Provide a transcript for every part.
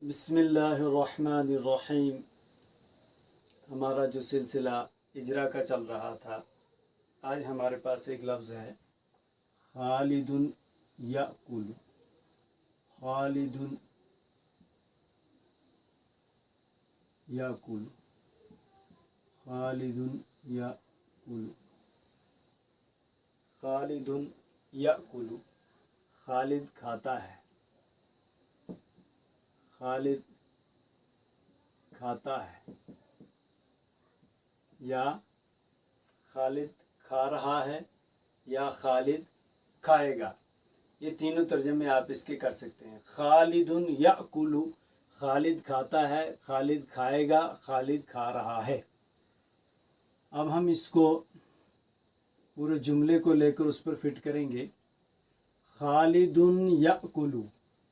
बिस्मिल्लाहिर्रहमानिर्रहीम। हमारा जो सिलसिला इजरा का चल रहा था, आज हमारे पास एक लफ्ज़ है खालिदुन याकुलु। खालिदुन याकुलु, खालिदुन याकुलु, खालिदुन याकुलु। खालिद खाता है, खालिद खाता है, या खालिद खा रहा है, या खालिद खाएगा। ये तीनों तर्जमे आप इसके कर सकते हैं। खालिदुन याकुलु, खालिद खाता है, खालिद खाएगा, खालिद खा रहा है। अब हम इसको पूरे जुमले को लेकर उस पर फिट करेंगे। खालिदुन याकुलु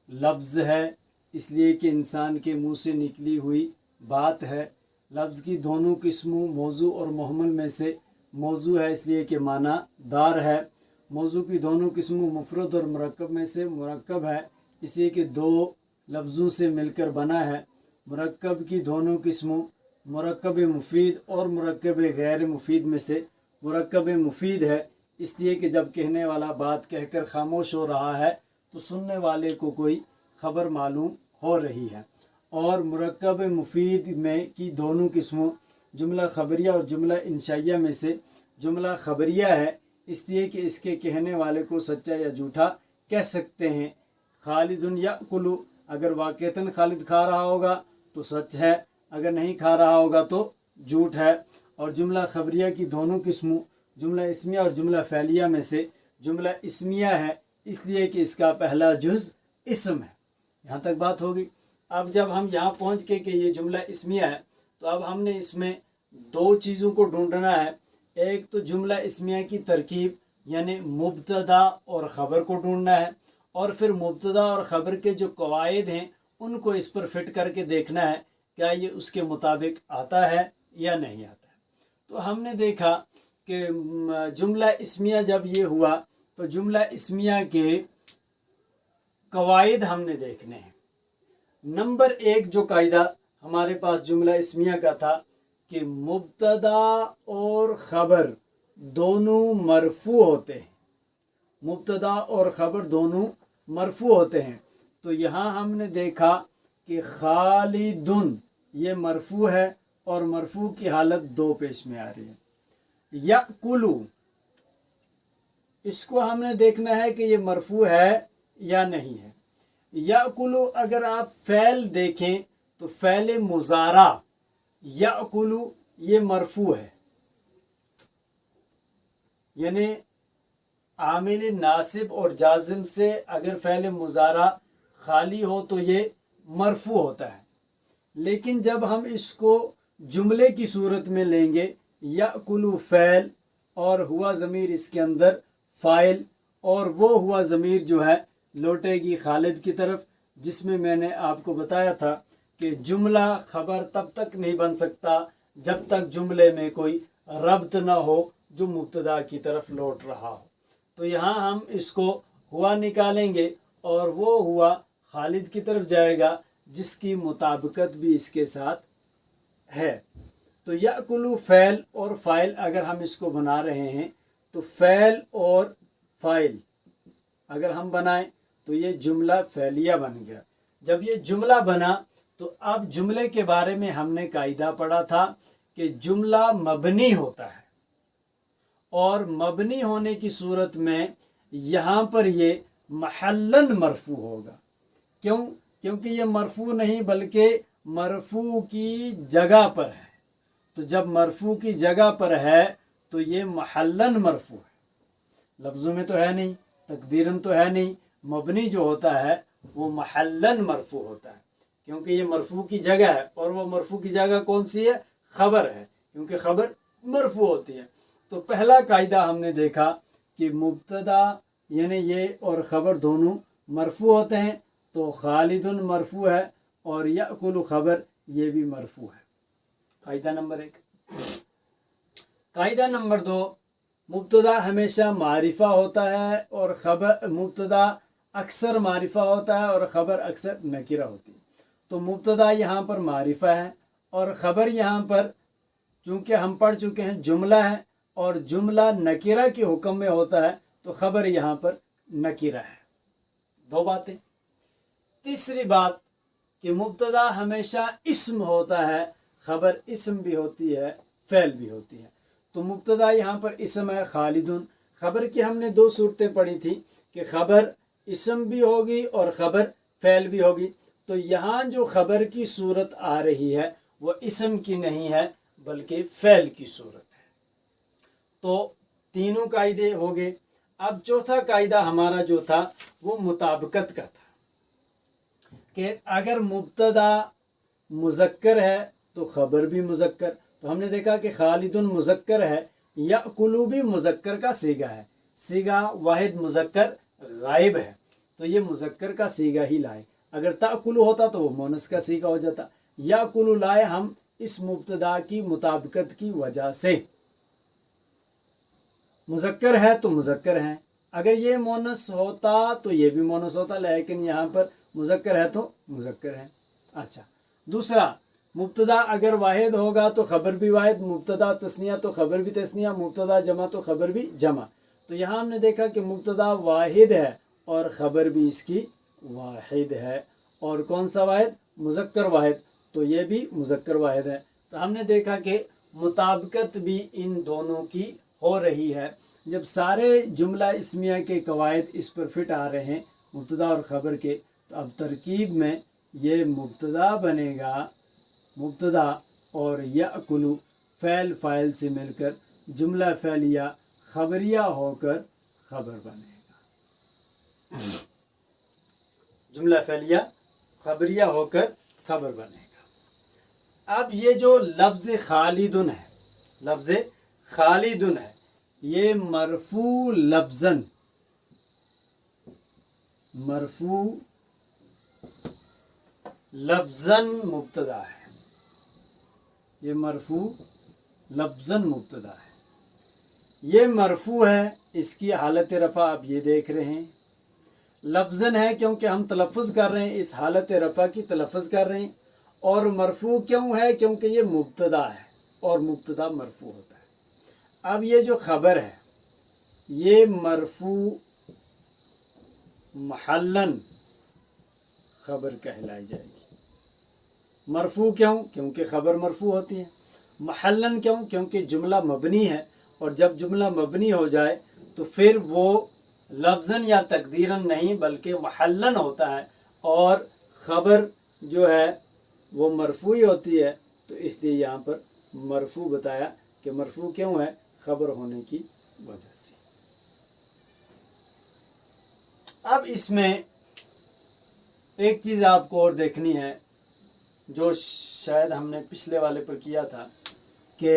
लफ्ज़ है, इसलिए कि इंसान के मुंह से निकली हुई बात है। लफ्ज़ की दोनों किस्मों मौजू और मुहम्मल में से मौजू है, इसलिए कि माना दार है। मौजू की दोनों किस्मों मुफरद और मुरक्कब में से मुरक्कब है, इसलिए कि दो लफ्ज़ों से मिलकर बना है। मुरक्कब की दोनों किस्मों मुरक्कब मुफीद और मुरक्कब गैर मुफीद में से मुरक्कब मुफीद है, इसलिए कि जब कहने वाला बात कहकर खामोश हो रहा है तो सुनने वाले को कोई ख़बर मालूम हो रही है। और मुरक्कब मुफीद में की दोनों किस्मों जुमला ख़बरिया और जुमला इंशाइया में से जुमला ख़बरिया है, इसलिए कि इसके कहने वाले को सच्चा या झूठा कह सकते हैं। खालिदुन याकुलु, अगर वाक़तन खालिद खा रहा होगा तो सच है, अगर नहीं खा रहा होगा तो झूठ है। और जुमला ख़बरिया की दोनों किस्मों जुमला इस्मिया और जुमला फ़ैलिया में से जुमला इस्मिया है, इसलिए कि इसका पहला जुज़ इस्म है। यहाँ तक बात होगी। अब जब हम यहाँ पहुँच के कि ये जुमला इस्मिया है, तो अब हमने इसमें दो चीज़ों को ढूंढना है। एक तो जुमला इस्मिया की तरकीब यानी मुब्तदा और ख़बर को ढूंढना है, और फिर मुब्तदा और ख़बर के जो कवायद हैं उनको इस पर फिट करके देखना है क्या ये उसके मुताबिक आता है या नहीं आता है। तो हमने देखा कि जुमला इस्मिया जब ये हुआ तो जुमला इस्मिया के कवायद हमने देखने हैं। नंबर एक जो कायदा हमारे पास जुमला इस्मिया का था कि मुब्तदा और ख़बर दोनों मरफू होते हैं। मुब्तदा और ख़बर दोनों मरफू होते हैं। तो यहाँ हमने देखा कि खालिदुन ये मरफू है और मरफू की हालत दो पेश में आ रही है। याकुलु इसको हमने देखना है कि ये मरफू है या नहीं है। याकुलु अगर आप फ़ैल देखें तो फ़ैल मुज़ारा याकुलु ये मरफू है, यानी आमिल नासिब और जाजिम से अगर फ़ैल मुज़ारा खाली हो तो ये मरफू होता है। लेकिन जब हम इसको जुमले की सूरत में लेंगे, याकुलु फ़ैल और हुआ ज़मीर इसके अंदर फ़ाइल, और वो हुआ ज़मीर जो है लौटेगी खालिद की तरफ, जिसमें मैंने आपको बताया था कि जुमला ख़बर तब तक नहीं बन सकता जब तक जुमले में कोई रब्त ना हो जो मुब्तदा की तरफ लौट रहा हो। तो यहाँ हम इसको हुआ निकालेंगे और वो हुआ खालिद की तरफ जाएगा, जिसकी मुताबिकत भी इसके साथ है। तो याकुलु फ़ैल और फ़ाइल अगर हम इसको बना रहे हैं तो फ़ैल और फ़ाइल अगर हम बनाएं तो ये जुमला फ़ैलिया बन गया। जब ये जुमला बना तो अब जुमले के बारे में हमने कायदा पढ़ा था कि जुमला मबनी होता है, और मबनी होने की सूरत में यहाँ पर ये महल्लन मरफू होगा। क्यों? क्योंकि ये मरफू नहीं बल्कि मरफू की जगह पर है। तो जब मरफू की जगह पर है तो ये महल्लन मरफू है, लफ्ज़ों में तो है नहीं, तकदीरन तो है नहीं। मबनी जो होता है वो महल्लन मरफू होता है, क्योंकि ये मरफू की जगह है, और वो मरफू की जगह कौन सी है? ख़बर है, क्योंकि ख़बर मरफू होती है। तो पहला कायदा हमने देखा कि मुब्तदा यानी ये और ख़बर दोनों मरफू होते हैं, तो खालिदुन मरफू है और याकुलु ख़बर ये भी मरफू है। कायदा नंबर एक। कायदा नंबर दो, मुब्तदा हमेशा मारिफा होता है और ख़बर मुब्तदा अक्सर मारिफा होता है और ख़बर अक्सर नकीरा होती है। تو مبتدا یہاں پر معرفہ ہے اور خبر یہاں پر چونکہ ہم پڑھ چکے ہیں جملہ ہے اور جملہ نکرہ کے حکم میں ہوتا ہے تو خبر یہاں پر نکرہ ہے. دو باتیں. تیسری بات کہ مبتدا ہمیشہ اسم ہوتا ہے، خبر اسم بھی ہوتی ہے، فعل بھی ہوتی ہے. تو مبتدا یہاں پر اسم ہے خالدن. خبر کی ہم نے دو صورتیں پڑھی تھی کہ خبر اسم بھی ہوگی اور خبر فعل بھی ہوگی. تو یہاں جو خبر کی صورت آ رہی ہے وہ اسم کی نہیں ہے بلکہ فعل کی صورت ہے. تو تینوں قاعدے ہو گئے. اب چوتھا قاعدہ ہمارا جو تھا وہ مطابقت کا تھا کہ اگر مبتدا مذکر ہے تو خبر بھی مذکر. تو ہم نے دیکھا کہ خالدن مذکر ہے، یأکلو بھی مذکر کا صیغہ ہے، صیغہ واحد مذکر غائب ہے تو یہ مذکر کا صیغہ ہی لائے. اگر تأکلو ہوتا تو وہ مونث کا صیغہ ہو جاتا. یأکلو لائے ہم اس مبتدا کی مطابقت کی وجہ سے. مذکر ہے تو مذکر ہے، اگر یہ مونث ہوتا تو یہ بھی مونث ہوتا، لیکن یہاں پر مذکر ہے تو مذکر ہے. اچھا، دوسرا مبتدا اگر واحد ہوگا تو خبر بھی واحد، مبتدا تثنیہ تو خبر بھی تثنیہ، مبتدا جمع تو خبر بھی جمع. تو یہاں ہم نے دیکھا کہ مبتدا واحد ہے اور خبر بھی اس کی واحد ہے. اور کون سا واحد؟ مذکر واحد. تو یہ بھی مذکر واحد ہے. تو ہم نے دیکھا کہ مطابقت بھی ان دونوں کی ہو رہی ہے. جب سارے جملہ اسمیہ کے قواعد اس پر فٹ آ رہے ہیں مبتدا اور خبر کے، تو اب ترکیب میں یہ مبتدا بنے گا، مبتدا اور یأکلو فعل فاعل سے مل کر جملہ فعلیہ خبریہ ہو کر خبر بنے گا. جملہ فعلیہ خبریہ ہو کر خبر بنے گا. اب یہ جو لفظ خالدن ہے، لفظ خالدن ہے، یہ مرفوع لفظاً، مرفوع لفظاً مبتدا ہے. یہ مرفوع لفظاً مبتدا ہے. یہ مرفوع ہے، اس کی حالت رفع آپ یہ دیکھ رہے ہیں. لفظاً ہے کیونکہ ہم تلفظ کر رہے ہیں، اس حالت رفع کی تلفظ کر رہے ہیں. اور مرفوع کیوں ہے؟ کیونکہ یہ مبتدا ہے اور مبتدا مرفوع ہوتا ہے. اب یہ جو خبر ہے یہ مرفوع محلاً خبر کہلائی جائے گی. مرفوع کیوں؟ کیونکہ خبر مرفوع ہوتی ہے. محلاً کیوں؟ کیونکہ جملہ مبنی ہے اور جب جملہ مبنی ہو جائے تو پھر وہ لفظاً یا تقدیراً نہیں بلکہ محلاً ہوتا ہے اور خبر جو ہے وہ مرفوع ہوتی ہے. تو اس لیے یہاں پر مرفوع بتایا کہ مرفوع کیوں ہے؟ خبر ہونے کی وجہ سے. اب اس میں ایک چیز آپ کو اور دیکھنی ہے جو شاید ہم نے پچھلے والے پر کیا تھا کہ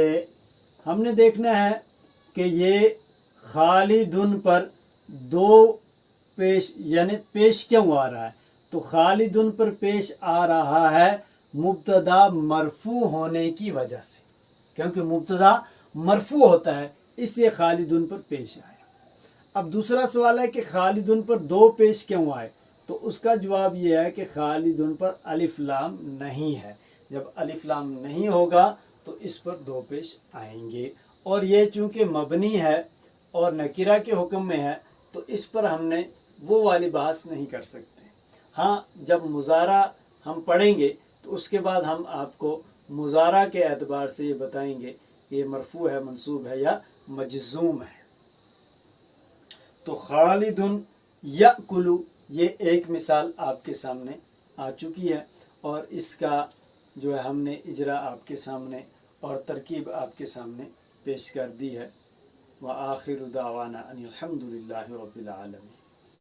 ہم نے دیکھنا ہے کہ یہ خالدن پر دو پیش یعنی پیش کیوں آ رہا ہے. تو خالدن پر پیش آ رہا ہے مبتدا مرفوع ہونے کی وجہ سے، کیونکہ مبتدا مرفوع ہوتا ہے اس لیے خالدن پر پیش آیا. اب دوسرا سوال ہے کہ خالدن پر دو پیش کیوں آئے؟ تو اس کا جواب یہ ہے کہ خالدن پر الف لام نہیں ہے. جب الف لام نہیں ہوگا تو اس پر دو پیش آئیں گے. اور یہ چونکہ مبنی ہے اور نکرہ کے حکم میں ہے تو اس پر ہم نے وہ والی بحث نہیں کر سکتے. ہاں جب مضارع ہم پڑھیں گے تو اس کے بعد ہم آپ کو مضارع کے اعتبار سے یہ بتائیں گے کہ یہ مرفوع ہے، منصوب ہے یا مجزوم ہے. تو خالدن یأکلو یہ ایک مثال آپ کے سامنے آ چکی ہے اور اس کا جو ہے ہم نے اجرا آپ کے سامنے اور ترکیب آپ کے سامنے پیش کر دی ہے. وآخر دعوانا ان الحمد للہ رب العالمین.